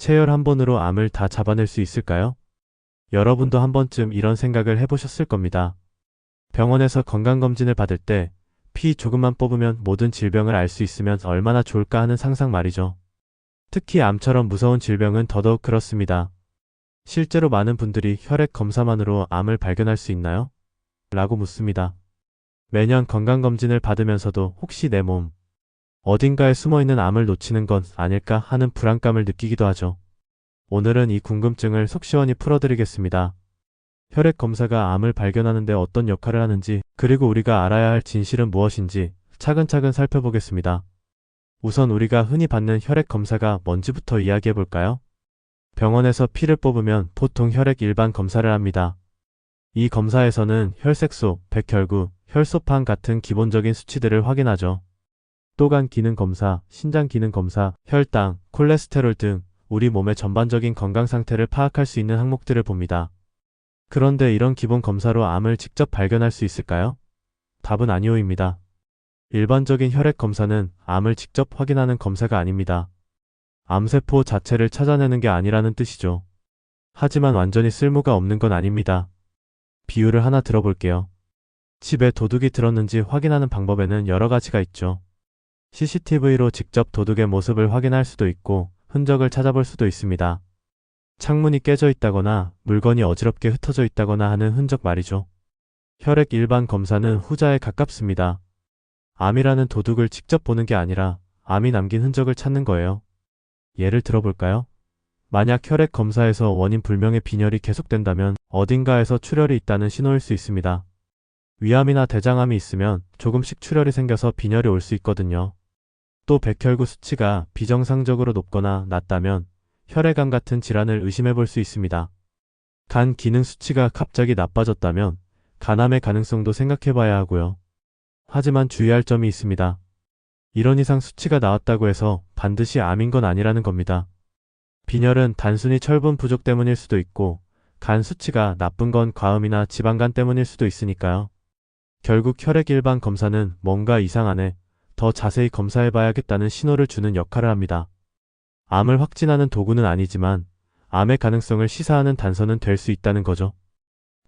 체열 한 번으로 암을 다 잡아낼 수 있을까요? 여러분도 한 번쯤 이런 생각을 해보셨을 겁니다. 병원에서 건강검진을 받을 때 피 조금만 뽑으면 모든 질병을 알 수 있으면 얼마나 좋을까 하는 상상 말이죠. 특히 암처럼 무서운 질병은 더더욱 그렇습니다. 실제로 많은 분들이 혈액 검사만으로 암을 발견할 수 있나요? 라고 묻습니다. 매년 건강검진을 받으면서도 혹시 내 몸 어딘가에 숨어있는 암을 놓치는 건 아닐까 하는 불안감을 느끼기도 하죠. 오늘은 이 궁금증을 속 시원히 풀어드리겠습니다. 혈액 검사가 암을 발견하는 데 어떤 역할을 하는지, 그리고 우리가 알아야 할 진실은 무엇인지 차근차근 살펴보겠습니다. 우선 우리가 흔히 받는 혈액 검사가 뭔지부터 이야기해 볼까요? 병원에서 피를 뽑으면 보통 혈액 일반 검사를 합니다. 이 검사에서는 혈색소, 백혈구, 혈소판 같은 기본적인 수치들을 확인하죠. 또 간 기능 검사, 신장 기능 검사, 혈당, 콜레스테롤 등 우리 몸의 전반적인 건강 상태를 파악할 수 있는 항목들을 봅니다. 그런데 이런 기본 검사로 암을 직접 발견할 수 있을까요? 답은 아니오입니다. 일반적인 혈액 검사는 암을 직접 확인하는 검사가 아닙니다. 암세포 자체를 찾아내는 게 아니라는 뜻이죠. 하지만 완전히 쓸모가 없는 건 아닙니다. 비유를 하나 들어볼게요. 집에 도둑이 들었는지 확인하는 방법에는 여러 가지가 있죠. CCTV로 직접 도둑의 모습을 확인할 수도 있고 흔적을 찾아볼 수도 있습니다. 창문이 깨져 있다거나 물건이 어지럽게 흩어져 있다거나 하는 흔적 말이죠. 혈액 일반 검사는 후자에 가깝습니다. 암이라는 도둑을 직접 보는 게 아니라 암이 남긴 흔적을 찾는 거예요. 예를 들어볼까요? 만약 혈액 검사에서 원인 불명의 빈혈이 계속된다면 어딘가에서 출혈이 있다는 신호일 수 있습니다. 위암이나 대장암이 있으면 조금씩 출혈이 생겨서 빈혈이 올 수 있거든요. 또 백혈구 수치가 비정상적으로 높거나 낮다면 혈액암 같은 질환을 의심해 볼 수 있습니다. 간 기능 수치가 갑자기 나빠졌다면 간암의 가능성도 생각해 봐야 하고요. 하지만 주의할 점이 있습니다. 이런 이상 수치가 나왔다고 해서 반드시 암인 건 아니라는 겁니다. 빈혈은 단순히 철분 부족 때문일 수도 있고 간 수치가 나쁜 건 과음이나 지방간 때문일 수도 있으니까요. 결국 혈액 일반 검사는 뭔가 이상하네, 더 자세히 검사해 봐야겠다는 신호를 주는 역할을 합니다. 암을 확진하는 도구는 아니지만 암의 가능성을 시사하는 단서는 될 수 있다는 거죠.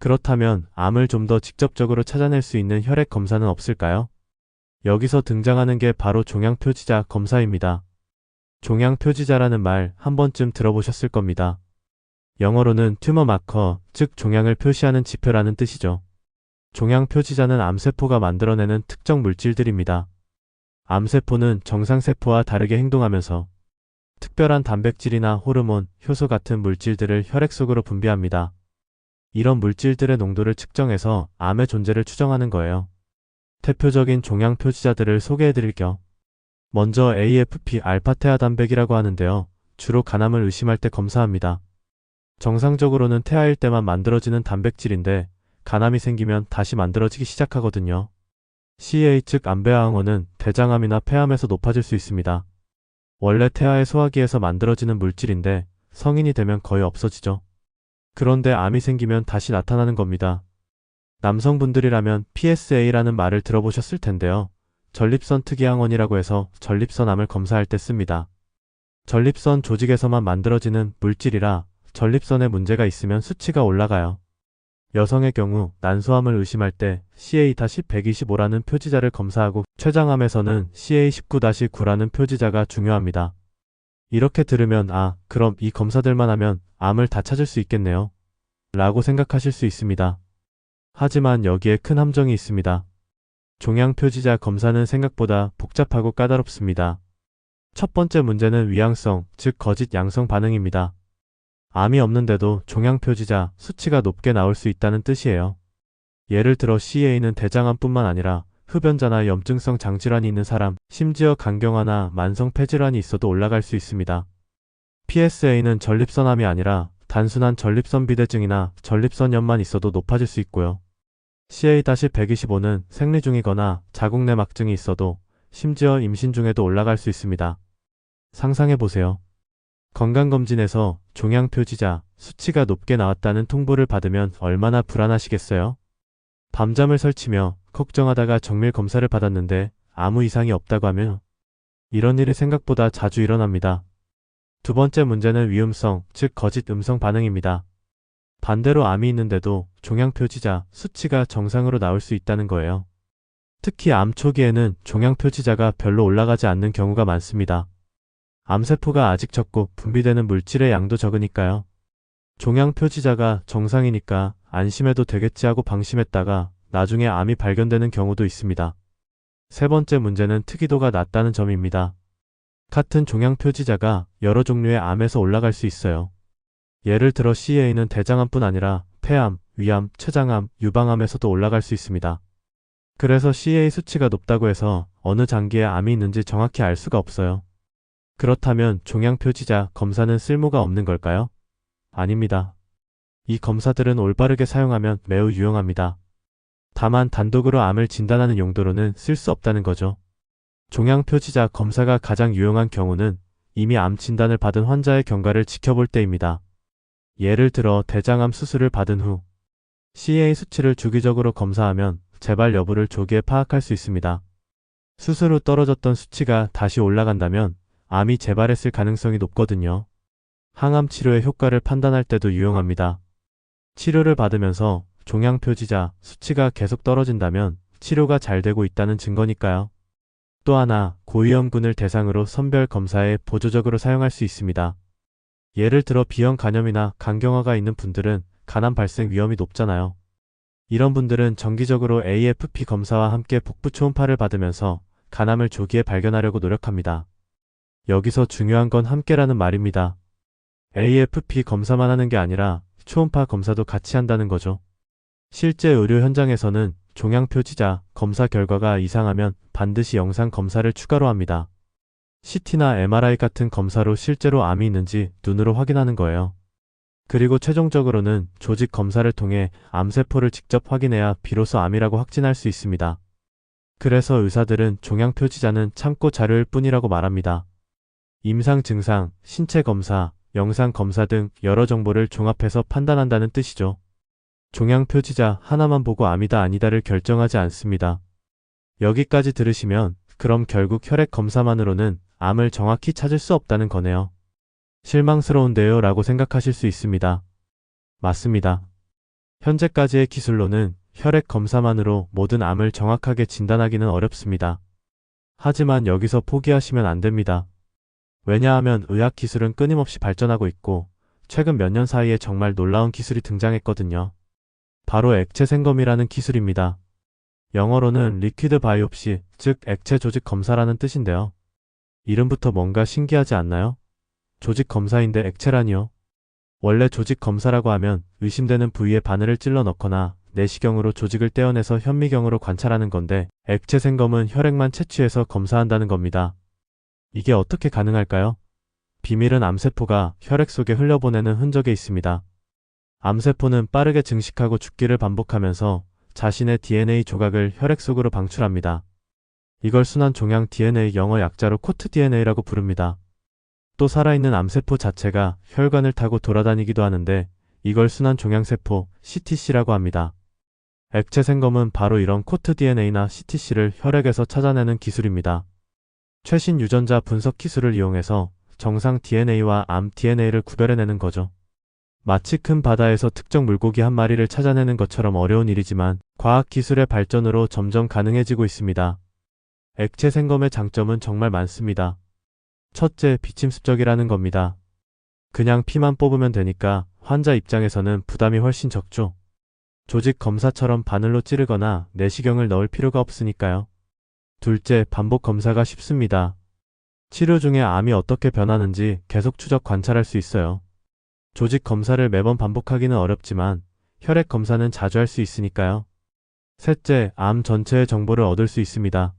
그렇다면 암을 좀 더 직접적으로 찾아낼 수 있는 혈액 검사는 없을까요? 여기서 등장하는 게 바로 종양표지자 검사입니다. 종양표지자라는 말 한 번쯤 들어보셨을 겁니다. 영어로는 튜머 마커, 즉 종양을 표시하는 지표라는 뜻이죠. 종양표지자는 암세포가 만들어내는 특정 물질들입니다. 암세포는 정상세포와 다르게 행동하면서 특별한 단백질이나 호르몬, 효소 같은 물질들을 혈액 속으로 분비합니다. 이런 물질들의 농도를 측정해서 암의 존재를 추정하는 거예요. 대표적인 종양 표지자들을 소개해드릴게요. 먼저 AFP 알파테아 단백이라고 하는데요. 주로 간암을 의심할 때 검사합니다. 정상적으로는 태아일 때만 만들어지는 단백질인데 간암이 생기면 다시 만들어지기 시작하거든요. CA 즉 암배아항원은 대장암이나 폐암에서 높아질 수 있습니다. 원래 태아의 소화기에서 만들어지는 물질인데 성인이 되면 거의 없어지죠. 그런데 암이 생기면 다시 나타나는 겁니다. 남성분들이라면 PSA라는 말을 들어보셨을 텐데요. 전립선 특이항원이라고 해서 전립선암을 검사할 때 씁니다. 전립선 조직에서만 만들어지는 물질이라 전립선에 문제가 있으면 수치가 올라가요. 여성의 경우 난소암을 의심할 때 CA-125라는 표지자를 검사하고 췌장암에서는 CA19-9라는 표지자가 중요합니다. 이렇게 들으면 그럼 이 검사들만 하면 암을 다 찾을 수 있겠네요 라고 생각하실 수 있습니다. 하지만 여기에 큰 함정이 있습니다. 종양표지자 검사는 생각보다 복잡하고 까다롭습니다. 첫 번째 문제는 위양성, 즉 거짓 양성 반응입니다. 암이 없는데도 종양표지자 수치가 높게 나올 수 있다는 뜻이에요. 예를 들어 CA는 대장암뿐만 아니라 흡연자나 염증성 장질환이 있는 사람, 심지어 간경화나 만성 폐질환이 있어도 올라갈 수 있습니다. PSA는 전립선암이 아니라 단순한 전립선 비대증이나 전립선염만 있어도 높아질 수 있고요. CA-125는 생리 중이거나 자궁 내막증이 있어도 심지어 임신 중에도 올라갈 수 있습니다. 상상해보세요. 건강검진에서 종양표지자 수치가 높게 나왔다는 통보를 받으면 얼마나 불안하시겠어요? 밤잠을 설치며 걱정하다가 정밀 검사를 받았는데 아무 이상이 없다고 하면 이런 일이 생각보다 자주 일어납니다. 두 번째 문제는 위음성, 즉 거짓 음성 반응입니다. 반대로 암이 있는데도 종양표지자 수치가 정상으로 나올 수 있다는 거예요. 특히 암 초기에는 종양표지자가 별로 올라가지 않는 경우가 많습니다. 암세포가 아직 적고 분비되는 물질의 양도 적으니까요. 종양표지자가 정상이니까 안심해도 되겠지 하고 방심했다가 나중에 암이 발견되는 경우도 있습니다. 세 번째 문제는 특이도가 낮다는 점입니다. 같은 종양표지자가 여러 종류의 암에서 올라갈 수 있어요. 예를 들어 CA는 대장암뿐 아니라 폐암, 위암, 췌장암, 유방암에서도 올라갈 수 있습니다. 그래서 CA 수치가 높다고 해서 어느 장기에 암이 있는지 정확히 알 수가 없어요. 그렇다면 종양표지자 검사는 쓸모가 없는 걸까요? 아닙니다. 이 검사들은 올바르게 사용하면 매우 유용합니다. 다만 단독으로 암을 진단하는 용도로는 쓸 수 없다는 거죠. 종양표지자 검사가 가장 유용한 경우는 이미 암 진단을 받은 환자의 경과를 지켜볼 때입니다. 예를 들어 대장암 수술을 받은 후 CA 수치를 주기적으로 검사하면 재발 여부를 조기에 파악할 수 있습니다. 수술 후 떨어졌던 수치가 다시 올라간다면 암이 재발했을 가능성이 높거든요. 항암 치료의 효과를 판단할 때도 유용합니다. 치료를 받으면서 종양표지자 수치가 계속 떨어진다면 치료가 잘 되고 있다는 증거니까요. 또 하나, 고위험군을 대상으로 선별 검사에 보조적으로 사용할 수 있습니다. 예를 들어 B형 간염이나 간경화가 있는 분들은 간암 발생 위험이 높잖아요. 이런 분들은 정기적으로 AFP 검사와 함께 복부 초음파를 받으면서 간암을 조기에 발견하려고 노력합니다. 여기서 중요한 건 함께라는 말입니다. AFP 검사만 하는 게 아니라 초음파 검사도 같이 한다는 거죠. 실제 의료 현장에서는 종양표지자 검사 결과가 이상하면 반드시 영상 검사를 추가로 합니다. CT나 MRI 같은 검사로 실제로 암이 있는지 눈으로 확인하는 거예요. 그리고 최종적으로는 조직 검사를 통해 암세포를 직접 확인해야 비로소 암이라고 확진할 수 있습니다. 그래서 의사들은 종양표지자는 참고 자료일 뿐이라고 말합니다. 임상 증상, 신체 검사, 영상 검사 등 여러 정보를 종합해서 판단한다는 뜻이죠. 종양표지자 하나만 보고 암이다 아니다를 결정하지 않습니다. 여기까지 들으시면 그럼 결국 혈액 검사만으로는 암을 정확히 찾을 수 없다는 거네요. 실망스러운데요 라고 생각하실 수 있습니다. 맞습니다. 현재까지의 기술로는 혈액 검사만으로 모든 암을 정확하게 진단하기는 어렵습니다. 하지만 여기서 포기하시면 안 됩니다. 왜냐하면 의학 기술은 끊임없이 발전하고 있고 최근 몇 년 사이에 정말 놀라운 기술이 등장했거든요. 바로 액체 생검이라는 기술입니다. 영어로는 리퀴드 바이옵시, 즉 액체 조직 검사라는 뜻인데요. 이름부터 뭔가 신기하지 않나요? 조직 검사인데 액체라니요. 원래 조직 검사라고 하면 의심되는 부위에 바늘을 찔러 넣거나 내시경으로 조직을 떼어내서 현미경으로 관찰하는 건데 액체 생검은 혈액만 채취해서 검사한다는 겁니다. 이게 어떻게 가능할까요? 비밀은 암세포가 혈액 속에 흘려보내는 흔적에 있습니다. 암세포는 빠르게 증식하고 죽기를 반복하면서 자신의 DNA 조각을 혈액 속으로 방출합니다. 이걸 순환 종양 DNA, 영어 약자로 코트 DNA라고 부릅니다. 또 살아있는 암세포 자체가 혈관을 타고 돌아다니기도 하는데 이걸 순환 종양세포 CTC라고 합니다. 액체 생검은 바로 이런 코트 DNA나 CTC를 혈액에서 찾아내는 기술입니다. 최신 유전자 분석 기술을 이용해서 정상 DNA와 암 DNA를 구별해내는 거죠. 마치 큰 바다에서 특정 물고기 한 마리를 찾아내는 것처럼 어려운 일이지만 과학기술의 발전으로 점점 가능해지고 있습니다. 액체 생검의 장점은 정말 많습니다. 첫째, 비침습적이라는 겁니다. 그냥 피만 뽑으면 되니까 환자 입장에서는 부담이 훨씬 적죠. 조직 검사처럼 바늘로 찌르거나 내시경을 넣을 필요가 없으니까요. 둘째, 반복 검사가 쉽습니다. 치료 중에 암이 어떻게 변하는지 계속 추적 관찰할 수 있어요. 조직 검사를 매번 반복하기는 어렵지만 혈액 검사는 자주 할 수 있으니까요. 셋째, 암 전체의 정보를 얻을 수 있습니다.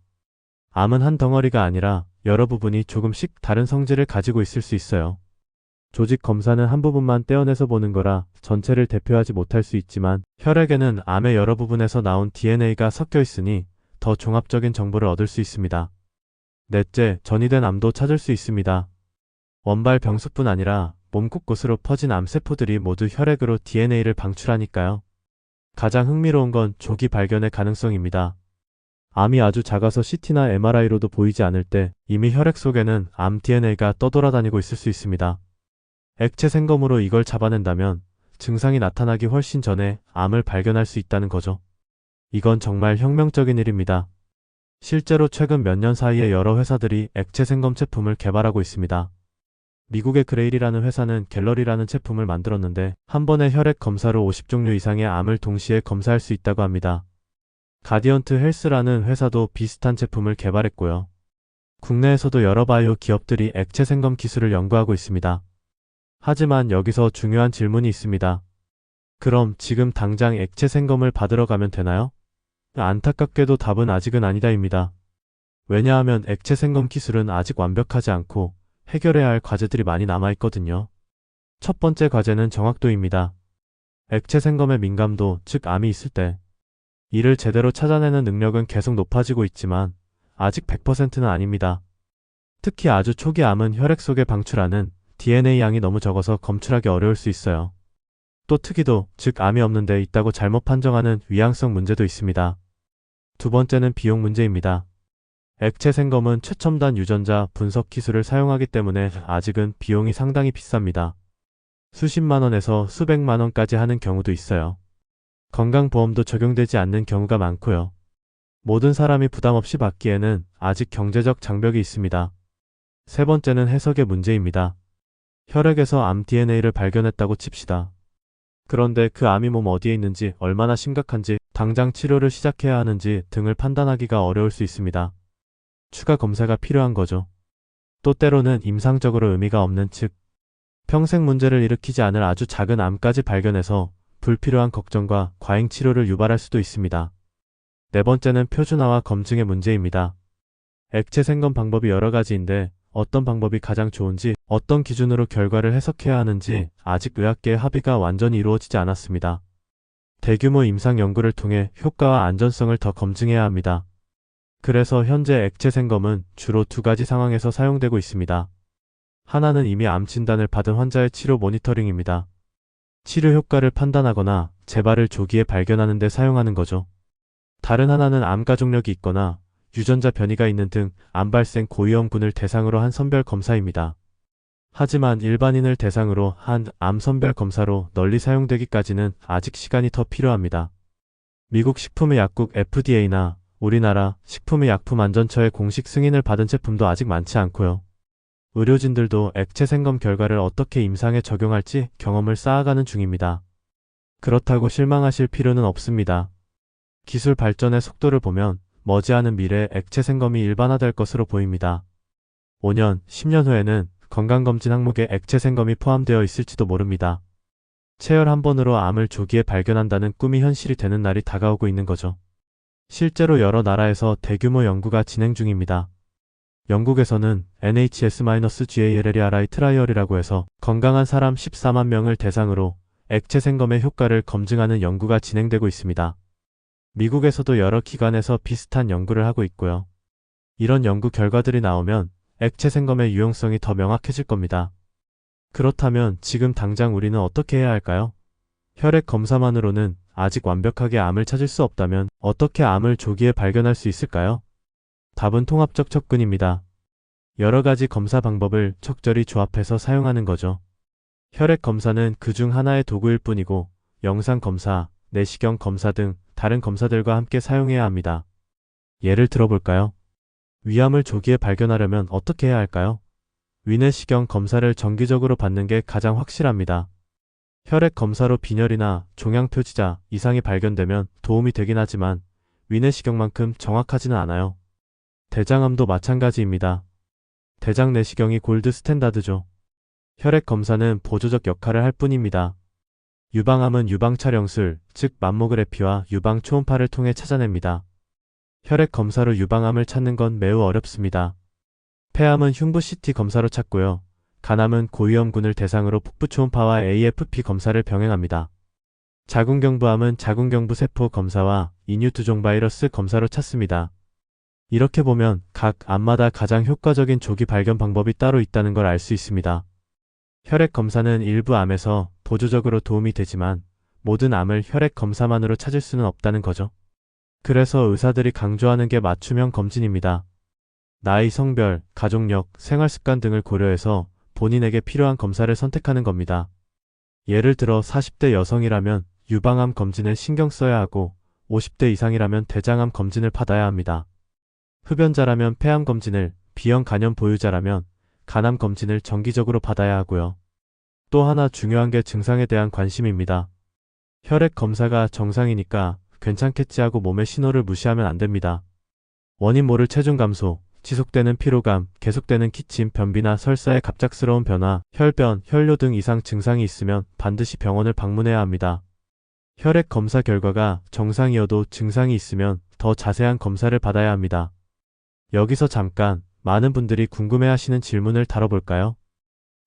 암은 한 덩어리가 아니라 여러 부분이 조금씩 다른 성질을 가지고 있을 수 있어요. 조직 검사는 한 부분만 떼어내서 보는 거라 전체를 대표하지 못할 수 있지만 혈액에는 암의 여러 부분에서 나온 DNA가 섞여 있으니 더 종합적인 정보를 얻을 수 있습니다. 넷째, 전이된 암도 찾을 수 있습니다. 원발 병수뿐 아니라 몸 곳곳으로 퍼진 암세포들이 모두 혈액으로 DNA를 방출하니까요. 가장 흥미로운 건 조기 발견의 가능성입니다. 암이 아주 작아서 CT나 MRI로도 보이지 않을 때 이미 혈액 속에는 암 DNA가 떠돌아다니고 있을 수 있습니다. 액체 생검으로 이걸 잡아낸다면 증상이 나타나기 훨씬 전에 암을 발견할 수 있다는 거죠. 이건 정말 혁명적인 일입니다. 실제로 최근 몇 년 사이에 여러 회사들이 액체 생검 제품을 개발하고 있습니다. 미국의 그레일이라는 회사는 갤러리라는 제품을 만들었는데 한 번의 혈액 검사로 50종류 이상의 암을 동시에 검사할 수 있다고 합니다. 가디언트 헬스라는 회사도 비슷한 제품을 개발했고요. 국내에서도 여러 바이오 기업들이 액체 생검 기술을 연구하고 있습니다. 하지만 여기서 중요한 질문이 있습니다. 그럼 지금 당장 액체 생검을 받으러 가면 되나요? 안타깝게도 답은 아직은 아니다입니다. 왜냐하면 액체 생검 기술은 아직 완벽하지 않고 해결해야 할 과제들이 많이 남아있거든요. 첫 번째 과제는 정확도입니다. 액체 생검의 민감도, 즉 암이 있을 때 이를 제대로 찾아내는 능력은 계속 높아지고 있지만 아직 100%는 아닙니다. 특히 아주 초기 암은 혈액 속에 방출하는 DNA 양이 너무 적어서 검출하기 어려울 수 있어요. 또 특이도, 즉 암이 없는데 있다고 잘못 판정하는 위양성 문제도 있습니다. 두 번째는 비용 문제입니다. 액체 생검은 최첨단 유전자 분석 기술을 사용하기 때문에 아직은 비용이 상당히 비쌉니다. 수십만 원에서 수백만 원까지 하는 경우도 있어요. 건강보험도 적용되지 않는 경우가 많고요. 모든 사람이 부담 없이 받기에는 아직 경제적 장벽이 있습니다. 세 번째는 해석의 문제입니다. 혈액에서 암 DNA를 발견했다고 칩시다. 그런데 그 암이 몸 어디에 있는지, 얼마나 심각한지, 당장 치료를 시작해야 하는지 등을 판단하기가 어려울 수 있습니다. 추가 검사가 필요한 거죠. 또 때로는 임상적으로 의미가 없는, 즉 평생 문제를 일으키지 않을 아주 작은 암까지 발견해서 불필요한 걱정과 과잉 치료를 유발할 수도 있습니다. 네 번째는 표준화와 검증의 문제입니다. 액체 생검 방법이 여러 가지인데 어떤 방법이 가장 좋은지, 어떤 기준으로 결과를 해석해야 하는지 아직 의학계의 합의가 완전히 이루어지지 않았습니다. 대규모 임상 연구를 통해 효과와 안전성을 더 검증해야 합니다. 그래서 현재 액체 생검은 주로 두 가지 상황에서 사용되고 있습니다. 하나는 이미 암 진단을 받은 환자의 치료 모니터링입니다. 치료 효과를 판단하거나 재발을 조기에 발견하는 데 사용하는 거죠. 다른 하나는 암 가족력이 있거나 유전자 변이가 있는 등 암 발생 고위험군을 대상으로 한 선별 검사입니다. 하지만 일반인을 대상으로 한 암 선별 검사로 널리 사용되기까지는 아직 시간이 더 필요합니다. 미국 식품의 약국 FDA나 우리나라 식품의약품안전처의 공식 승인을 받은 제품도 아직 많지 않고요. 의료진들도 액체 생검 결과를 어떻게 임상에 적용할지 경험을 쌓아가는 중입니다. 그렇다고 실망하실 필요는 없습니다. 기술 발전의 속도를 보면 머지않은 미래 액체 생검이 일반화될 것으로 보입니다. 5년, 10년 후에는 건강검진 항목에 액체 생검이 포함되어 있을지도 모릅니다. 체열 한 번으로 암을 조기에 발견한다는 꿈이 현실이 되는 날이 다가오고 있는 거죠. 실제로 여러 나라에서 대규모 연구가 진행 중입니다. 영국에서는 NHS-GALLERI 트라이얼이라고 해서 건강한 사람 14만 명을 대상으로 액체 생검의 효과를 검증하는 연구가 진행되고 있습니다. 미국에서도 여러 기관에서 비슷한 연구를 하고 있고요. 이런 연구 결과들이 나오면 액체 생검의 유용성이 더 명확해질 겁니다. 그렇다면 지금 당장 우리는 어떻게 해야 할까요? 혈액 검사만으로는 아직 완벽하게 암을 찾을 수 없다면 어떻게 암을 조기에 발견할 수 있을까요? 답은 통합적 접근입니다. 여러 가지 검사 방법을 적절히 조합해서 사용하는 거죠. 혈액 검사는 그중 하나의 도구일 뿐이고 영상 검사, 내시경 검사 등 다른 검사들과 함께 사용해야 합니다. 예를 들어볼까요? 위암을 조기에 발견하려면 어떻게 해야 할까요? 위내시경 검사를 정기적으로 받는 게 가장 확실합니다. 혈액 검사로 빈혈이나 종양표지자 이상이 발견되면 도움이 되긴 하지만 위내시경만큼 정확하지는 않아요. 대장암도 마찬가지입니다. 대장 내시경이 골드 스탠다드죠. 혈액 검사는 보조적 역할을 할 뿐입니다. 유방암은 유방 촬영술, 즉 맘모그래피와 유방 초음파를 통해 찾아냅니다. 혈액 검사로 유방암을 찾는 건 매우 어렵습니다. 폐암은 흉부 CT 검사로 찾고요. 간암은 고위험군을 대상으로腹부 초음파와 AFP 검사를 병행합니다. 자궁경부암은 자궁경부 세포 검사와 인유두종 바이러스 검사로 찾습니다. 이렇게 보면 각 암마다 가장 효과적인 조기 발견 방법이 따로 있다는 걸 알 수 있습니다. 혈액 검사는 일부 암에서 보조적으로 도움이 되지만 모든 암을 혈액 검사만으로 찾을 수는 없다는 거죠. 그래서 의사들이 강조하는 게 맞춤형 검진입니다. 나이, 성별, 가족력, 생활습관 등을 고려해서 본인에게 필요한 검사를 선택하는 겁니다. 예를 들어 40대 여성이라면 유방암 검진을 신경 써야 하고 50대 이상이라면 대장암 검진을 받아야 합니다. 흡연자라면 폐암 검진을, B형 간염 보유자라면 간암 검진을 정기적으로 받아야 하고요. 또 하나 중요한 게 증상에 대한 관심입니다. 혈액 검사가 정상이니까 괜찮겠지 하고 몸의 신호를 무시하면 안 됩니다. 원인 모를 체중 감소, 지속되는 피로감, 계속되는 기침, 변비나 설사의 갑작스러운 변화, 혈변, 혈뇨 등 이상 증상이 있으면 반드시 병원을 방문해야 합니다. 혈액 검사 결과가 정상이어도 증상이 있으면 더 자세한 검사를 받아야 합니다. 여기서 잠깐 많은 분들이 궁금해하시는 질문을 다뤄볼까요?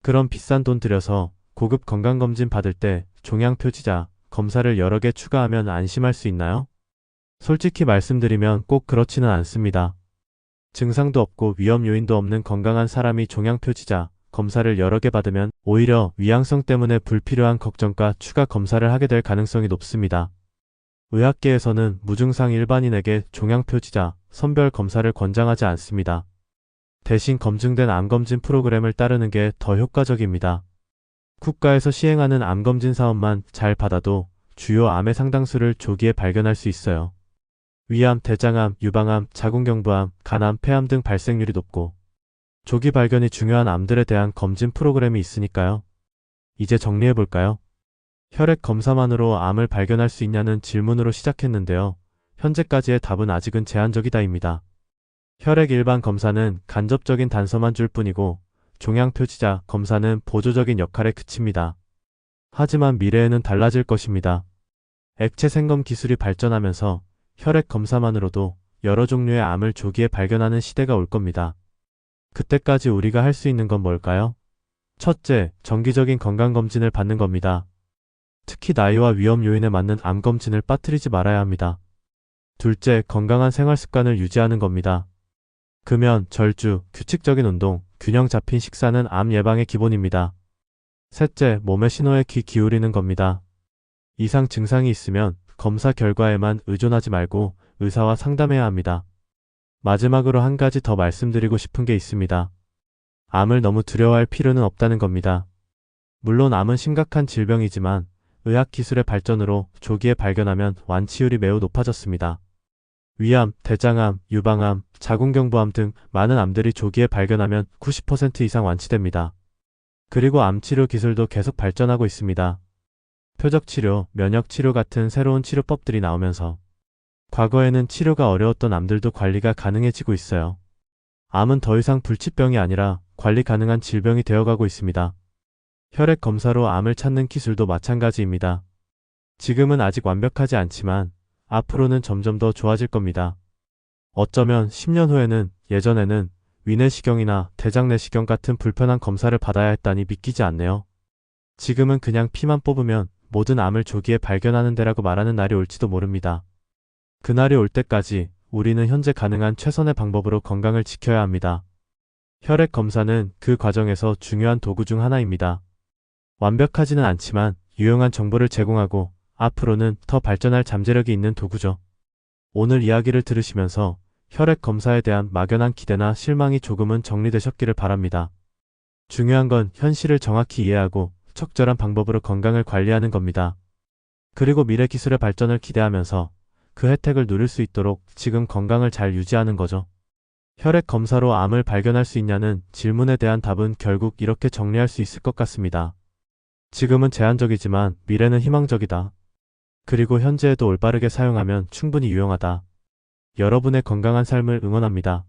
그럼 비싼 돈 들여서 고급 건강검진 받을 때 종양표지자, 검사를 여러 개 추가하면 안심할 수 있나요? 솔직히 말씀드리면 꼭 그렇지는 않습니다. 증상도 없고 위험 요인도 없는 건강한 사람이 종양표지자, 검사를 여러 개 받으면 오히려 위양성 때문에 불필요한 걱정과 추가 검사를 하게 될 가능성이 높습니다. 의학계에서는 무증상 일반인에게 종양표지자, 선별 검사를 권장하지 않습니다. 대신 검증된 암검진 프로그램을 따르는 게 더 효과적입니다. 국가에서 시행하는 암검진 사업만 잘 받아도 주요 암의 상당수를 조기에 발견할 수 있어요. 위암, 대장암, 유방암, 자궁경부암, 간암, 폐암 등 발생률이 높고 조기 발견이 중요한 암들에 대한 검진 프로그램이 있으니까요. 이제 정리해볼까요? 혈액 검사만으로 암을 발견할 수 있냐는 질문으로 시작했는데요. 현재까지의 답은 아직은 제한적이다입니다. 혈액 일반 검사는 간접적인 단서만 줄 뿐이고 종양표지자 검사는 보조적인 역할에 그칩니다. 하지만 미래에는 달라질 것입니다. 액체 생검 기술이 발전하면서 혈액 검사만으로도 여러 종류의 암을 조기에 발견하는 시대가 올 겁니다. 그때까지 우리가 할 수 있는 건 뭘까요? 첫째, 정기적인 건강검진을 받는 겁니다. 특히 나이와 위험 요인에 맞는 암검진을 빠뜨리지 말아야 합니다. 둘째, 건강한 생활습관을 유지하는 겁니다. 금연, 절주, 규칙적인 운동, 균형 잡힌 식사는 암 예방의 기본입니다. 셋째, 몸의 신호에 귀 기울이는 겁니다. 이상 증상이 있으면 검사 결과에만 의존하지 말고 의사와 상담해야 합니다. 마지막으로 한 가지 더 말씀드리고 싶은 게 있습니다. 암을 너무 두려워할 필요는 없다는 겁니다. 물론 암은 심각한 질병이지만 의학기술의 발전으로 조기에 발견하면 완치율이 매우 높아졌습니다. 위암, 대장암, 유방암, 자궁경부암 등 많은 암들이 조기에 발견하면 90% 이상 완치됩니다. 그리고 암치료 기술도 계속 발전하고 있습니다. 표적치료, 면역치료 같은 새로운 치료법들이 나오면서 과거에는 치료가 어려웠던 암들도 관리가 가능해지고 있어요. 암은 더 이상 불치병이 아니라 관리 가능한 질병이 되어가고 있습니다. 혈액 검사로 암을 찾는 기술도 마찬가지입니다. 지금은 아직 완벽하지 않지만 앞으로는 점점 더 좋아질 겁니다. 어쩌면 10년 후에는 예전에는 위내시경이나 대장내시경 같은 불편한 검사를 받아야 했다니 믿기지 않네요. 지금은 그냥 피만 뽑으면 모든 암을 조기에 발견하는 데라고 말하는 날이 올지도 모릅니다. 그날이 올 때까지 우리는 현재 가능한 최선의 방법으로 건강을 지켜야 합니다. 혈액 검사는 그 과정에서 중요한 도구 중 하나입니다. 완벽하지는 않지만 유용한 정보를 제공하고 앞으로는 더 발전할 잠재력이 있는 도구죠. 오늘 이야기를 들으시면서 혈액 검사에 대한 막연한 기대나 실망이 조금은 정리되셨기를 바랍니다. 중요한 건 현실을 정확히 이해하고 적절한 방법으로 건강을 관리하는 겁니다. 그리고 미래 기술의 발전을 기대하면서 그 혜택을 누릴 수 있도록 지금 건강을 잘 유지하는 거죠. 혈액 검사로 암을 발견할 수 있냐는 질문에 대한 답은 결국 이렇게 정리할 수 있을 것 같습니다. 지금은 제한적이지만 미래는 희망적이다. 그리고 현재에도 올바르게 사용하면 충분히 유용하다. 여러분의 건강한 삶을 응원합니다.